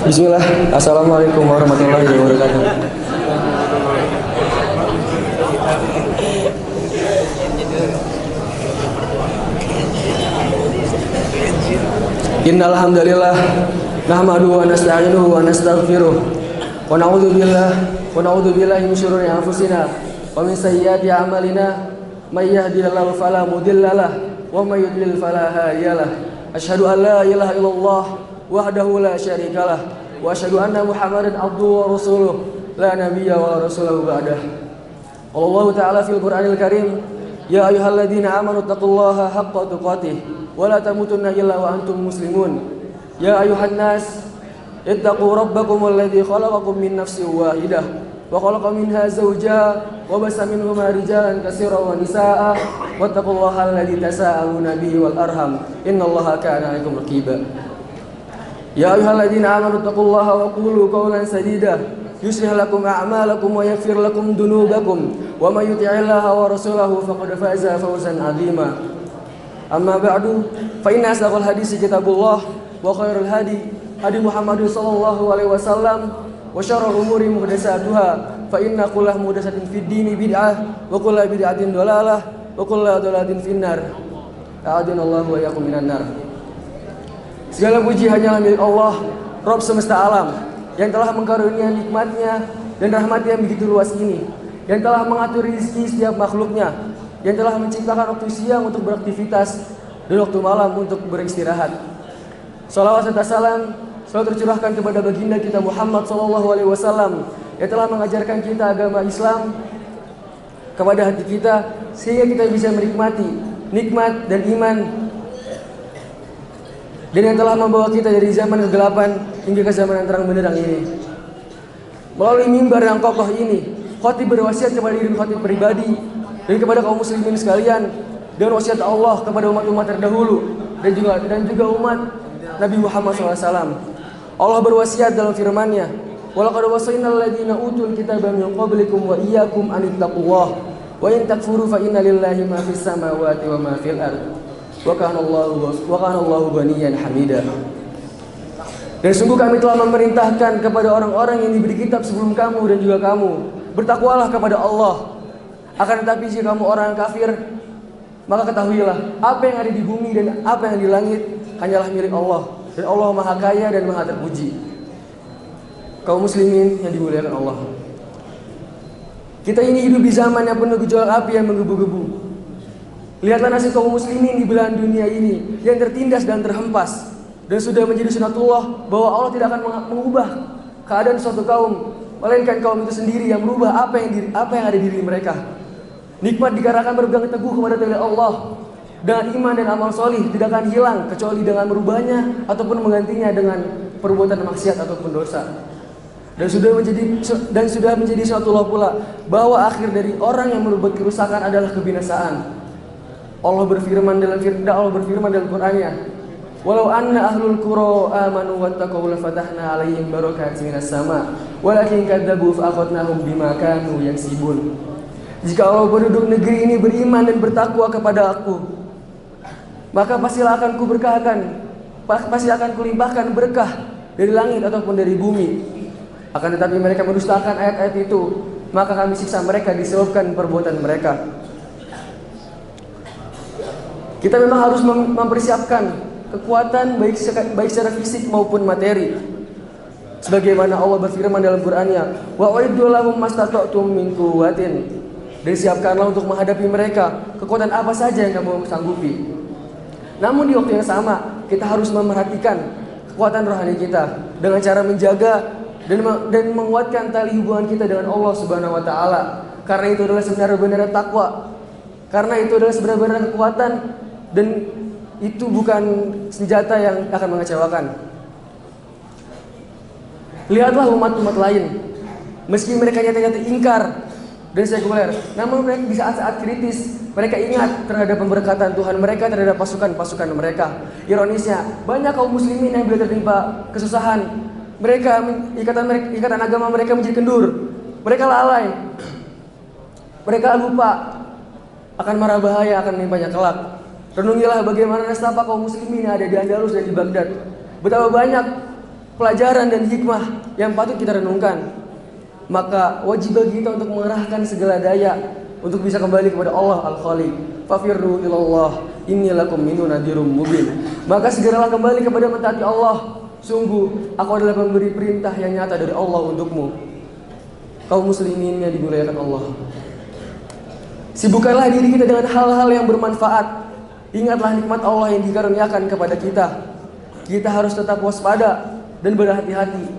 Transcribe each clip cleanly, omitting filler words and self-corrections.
Bismillah. Assalamualaikum warahmatullahi wabarakatuh. Innal hamdalillah nahmaduhu wa nasta'inuhu wa nastaghfiruh wa na'udzu billahi min shururi anfusina wa min sayyiati a'malina may yahdihillahu fala mudilla lahu wa may yudlil fala hadiya lahu. Asyhadu an la ilaha illallah wahdahu la syarikalah wa asyhadu anna Muhammadan abduhu wa rasuluh la nabiyya wa rasulahu ba'dah. Allah Ta'ala fil Qur'anil Karim, ya ayyuhalladzina amanu taqullaha haqqa tuqatih wa la tamutunna illa wa antum muslimun. Ya ayyuhan nas ittaqu rabbakum alladzi khalaqakum min nafsin wahidah wa khalaqa minha zawjaha wa bassa minhuma rijalan katsiran wa nisaa'a wattaqullaha alladzi tasaaluna bihi wal arham innallaha kana 'alaikum raqiba. Ya ayyuhalladzina amanu taqullaha wa qulu qawlan sadida yuslih lakum a'malakum wa yaghfir lakum dhunubakum wa may yuti'illaha wa rasulahu faqad faza fawzan 'azima. Amma ba'du, fa inna asdaqal hadisi kitabullah wa khairul hadi Muhammadin sallallahu alaihi wasallam wa syarrul umuri muhdatsatuha fa inna kullu muhdatsatin fid dini bid'ah wa kullu bid'atin dhalalah wa kullu dhalalatin finnar. A'adana wa iyyakum minan nar. Segala puji hanyalah milik Allah, Rabb semesta alam, yang telah mengkarunia nikmatnya dan rahmatnya yang begitu luas ini, yang telah mengatur rezeki setiap makhluknya, yang telah menciptakan waktu siang untuk beraktivitas dan waktu malam untuk beristirahat. Salawat serta salam selalu tercurahkan kepada baginda kita Muhammad SAW yang telah mengajarkan kita agama Islam kepada hati kita sehingga kita bisa menikmati nikmat dan iman, dan yang telah membawa kita dari zaman kegelapan hingga ke zaman yang terang benderang ini. Melalui mimbar yang kokoh ini, khatib berwasiat kepada diri khatib pribadi dan kepada kaum muslimin sekalian, dan wasiat Allah kepada umat-umat terdahulu dan juga umat Nabi Muhammad SAW. Allah berwasiat dalam firman-Nya, "Walaqad wasaynal ladzina utul kitaba min qablikum wa iyyakum an ittaqullah wa in takfuru fa inna lillahi ma fis samawati wa ma fil ardh wa kana Allahu ghaniyan hamida." Dan sungguh kami telah memerintahkan kepada orang-orang yang diberi kitab sebelum kamu dan juga kamu, bertakwalah kepada Allah. Akan tetapi jika kamu orang kafir, maka ketahuilah apa yang ada di bumi dan apa yang di langit hanyalah milik Allah, dan Allah Maha Kaya dan Maha Terpuji. Kaum muslimin yang dimuliakan Allah, kita ini hidup di zaman yang penuh gejolak api yang menggebu-gebu. Lihatlah nasib kaum muslimin di belahan dunia ini yang tertindas dan terhempas, dan sudah menjadi sunatullah bahwa Allah tidak akan mengubah keadaan suatu kaum, melainkan kaum itu sendiri yang merubah apa yang ada di diri mereka. Nikmat dikarenakan berpegang teguh kepada tauhid Allah dengan iman dan amal solih tidak akan hilang kecuali dengan merubahnya ataupun menggantinya dengan perbuatan maksiat ataupun dosa. Dan sudah menjadi sunatullah pula bahwa akhir dari orang yang berbuat kerusakan adalah kebinasaan. Allah berfirman dalam Qur'an-Nya, "Walau anna ahlul qura amanu wattaqaw la fatahna 'alaihim barakatin minas sama, walakin kadzabu fa akhadnahum bima kanu yaksibun." Jika Allah penduduk negeri ini beriman dan bertakwa kepada Aku, maka pasti akan kulimpahkan berkah dari langit ataupun dari bumi. Akan tetapi mereka mendustakan ayat-ayat itu, maka kami siksa mereka disebabkan perbuatan mereka. Kita memang harus mempersiapkan kekuatan baik secara fisik maupun materi. Sebagaimana Allah berfirman dalam Qur'an-Nya, "Wa uiddu lahum mastata'tum min quwwatin." Dan siapkanlah untuk menghadapi mereka kekuatan apa saja yang kamu sanggupi. Namun di waktu yang sama, kita harus memerhatikan kekuatan rohani kita dengan cara menjaga dan menguatkan tali hubungan kita dengan Allah Subhanahu wa taala. Karena itu adalah sebenarnya takwa. Karena itu adalah sebenarnya kekuatan, dan itu bukan senjata yang akan mengecewakan. Lihatlah umat-umat lain, meski mereka nyata-nyata ingkar dan sekuler, namun mereka di saat-saat kritis mereka ingat terhadap pemberkatan Tuhan mereka terhadap pasukan-pasukan mereka. Ironisnya, banyak kaum muslimin yang bila tertimpa kesusahan, ikatan agama mereka menjadi kendur. Mereka lalai. Mereka lupa akan mara bahaya akan menimpanya kelak. Renungilah bagaimana nestapa kaum muslimin yang ada di Andalus dan di Baghdad. Betapa banyak pelajaran dan hikmah yang patut kita renungkan. Maka wajib bagi kita untuk mengerahkan segala daya untuk bisa kembali kepada Allah Al-Khaliq. Fafirru ilallah inni lakum minhu nadhirum mubin. Maka segeralah kembali kepada mentaati Allah. Sungguh aku adalah pemberi perintah yang nyata dari Allah untukmu. Kaum muslimin yang dimuliakan Allah, sibukkanlah diri kita dengan hal-hal yang bermanfaat. Ingatlah nikmat Allah yang dikaruniakan kepada kita. Kita harus tetap waspada dan berhati-hati.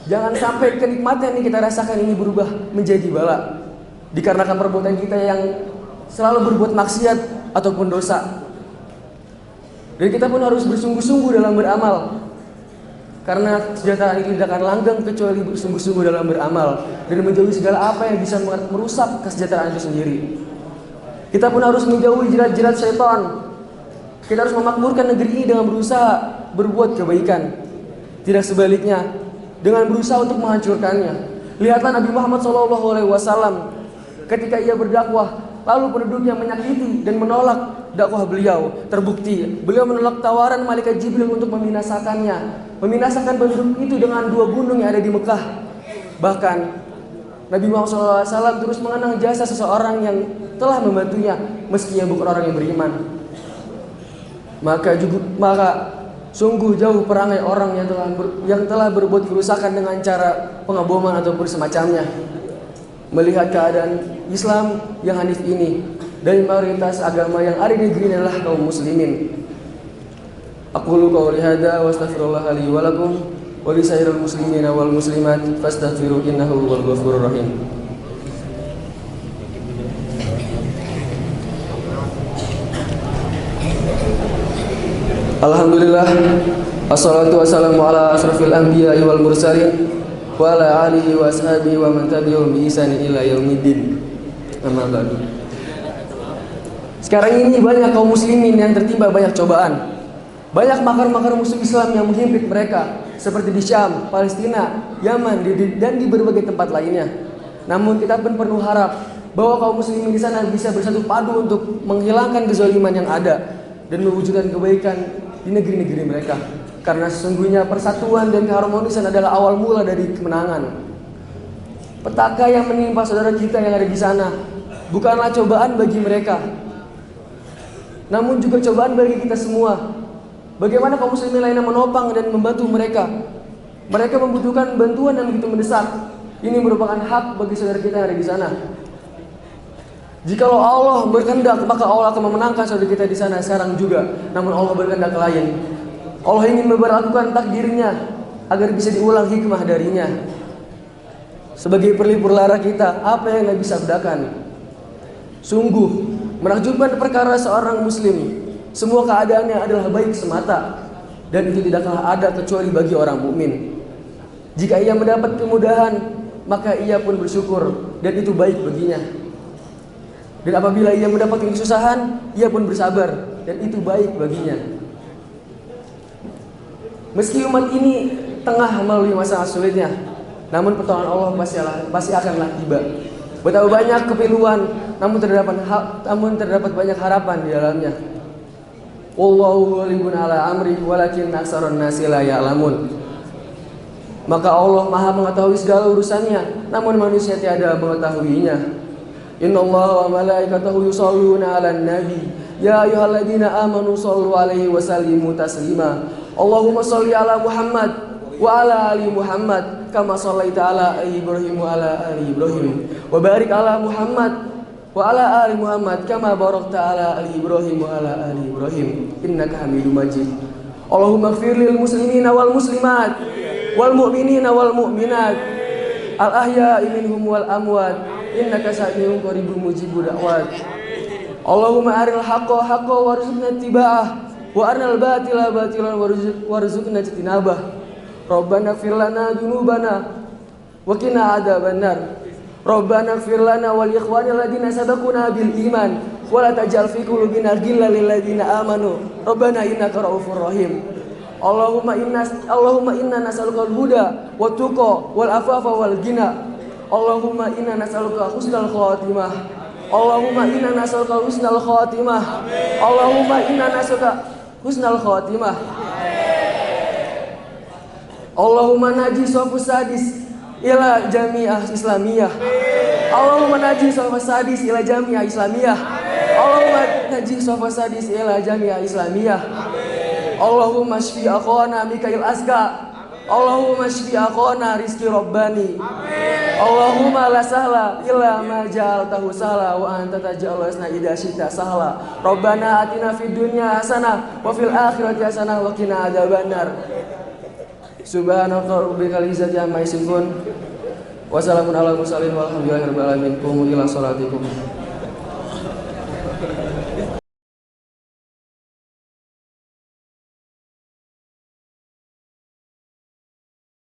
Jangan sampai kenikmatan yang kita rasakan ini berubah menjadi bala dikarenakan perbuatan kita yang selalu berbuat maksiat ataupun dosa. Dan kita pun harus bersungguh-sungguh dalam beramal, karena kesejahteraan itu tidak akan langgeng kecuali bersungguh-sungguh dalam beramal dan menjauhi segala apa yang bisa merusak kesejahteraan itu sendiri. Kita pun harus menjauhi jerat-jerat syaitan. Kita harus memakmurkan negeri ini dengan berusaha berbuat kebaikan, tidak sebaliknya dengan berusaha untuk menghancurkannya. Lihatlah Nabi Muhammad SAW ketika ia berdakwah, lalu penduduknya menyakiti dan menolak dakwah beliau. Terbukti beliau menolak tawaran malaikat Jibril untuk membinasakan penduduk itu dengan 2 gunung yang ada di Mekah. Bahkan Nabi Muhammad SAW terus mengenang jasa seseorang yang telah membantunya meski ia bukan orang yang beriman. Maka sungguh jauh perangai orang yang telah berbuat kerusakan dengan cara pengeboman ataupun semacamnya. Melihat keadaan Islam yang hanif ini, dari mayoritas agama yang ada di negeri ini adalah kaum muslimin. Aqulu qouli hadza wa astaghfirullah li wa lakum wa li sairil muslimina wal muslimat fastaghfiru innahu huwal ghafurur rahim. Alhamdulillah, wassalatu wassalamu ala asrafil anbiya'i wal mursalin wa ala alihi wa ashabihi wa man tabi'ahum bi ihsanin ila yaumiddin. Amma ba'du. Sekarang ini banyak kaum muslimin yang tertimpa banyak cobaan. Banyak makar-makar musuh Islam yang menghimpit mereka, seperti di Syam, Palestina, Yaman, dan di berbagai tempat lainnya. Namun kita pun perlu harap bahwa kaum muslimin di sana bisa bersatu padu untuk menghilangkan kezaliman yang ada dan mewujudkan kebaikan di negeri-negeri mereka. Karena sesungguhnya persatuan dan keharmonisan adalah awal mula dari kemenangan. Petaka yang menimpa saudara kita yang ada di sana bukanlah cobaan bagi mereka, namun juga cobaan bagi kita semua. Bagaimana kaum muslimin lainnya menopang dan membantu mereka? Mereka membutuhkan bantuan yang begitu mendesak. Ini merupakan hak bagi saudara kita yang ada di sana. Jikalau Allah berkehendak, maka Allah akan memenangkan saudara kita di sana sekarang juga. Namun Allah berkehendak lain. Allah ingin memperlakukan takdirnya agar bisa diulang hikmah darinya. Sebagai pelipur lara kita, apa yang Nabi sabdakan? Sungguh menakjubkan perkara seorang muslim, semua keadaannya adalah baik semata, dan itu tidaklah ada kecuali bagi orang mukmin. Jika ia mendapat kemudahan, maka ia pun bersyukur dan itu baik baginya. Dan apabila ia mendapatkan kesusahan, ia pun bersabar dan itu baik baginya. Meski umat ini tengah melalui masa sulitnya, namun pertolongan Allah pasti akanlah tiba. Betapa banyak kepiluan, namun terdapat banyak harapan di dalamnya. Wallahu ghalibun ala amri walakin aksarun nasi la ya'lamun. Maka Allah Maha mengetahui segala urusannya, namun manusia tiada mengetahuinya. Innallaha wa malaikatahu yusholluna 'alan nabi ya ayyuhalladzina amanu shollu 'alaihi wa sallimu taslima. Allahumma sholli 'ala Muhammad wa 'ala ali Muhammad kama shallaita 'ala Ibrahim wa 'ala ali Ibrahim wa barik 'ala Muhammad wa 'ala ali Muhammad kama barakta 'ala ali Ibrahim wa 'ala ali Ibrahim innaka Hamidum Majid. Allahumma ighfir lil muslimina wal muslimat wal mu'minina wal mu'minat al ahya'i minhum wal amwat innaka sami'un qaribun mujibud da'wat. Allahumma aril haqqa haqqan warzuqna ittiba'ah wa arnal batila batilan warzuqna ijtinabah. Rabbana ighfir lana dzunubana wa qina adzabannar. Rabbana ighfir lana wal ikhwanil ladzina sabaquna bil iman wa la taj'al fi qulubina ghillan lil ladzina amanu. Rabbana innaka ra'ufur rahim. Allahumma inna nas'aluka al-huda wat tuqa wal afafa wal ghina. Allahumma inna nas'aluka husnal khatimah. Allahumma inna nas'aluka husnal khatimah. Allahumma inna nas'aluka husnal khatimah. Allahumma naji sofus sadis ila jami'ah islamiyah. Allahumma naji sofus sadis ila jami'ah islamiyah. Allahumma naji sofus sadis ila jami'ah islamiyah. Allahumma shfi akhwana Mikail Aska. Allahumma shfi akhwana Rizki Rabbani. Allahumma la sahla illa ma ja'altahu sahla wa anta taj'alul hasana idza syi'ta sahla. Rabbana atina fid dunya hasanah wa fil akhirati hasanah wa qina adzabannar. Subhanaka rabbikal izzati amma yasifun wa salamun alal mursalin walhamdulillahi rabbil alamin. Qumu ila sholatikum.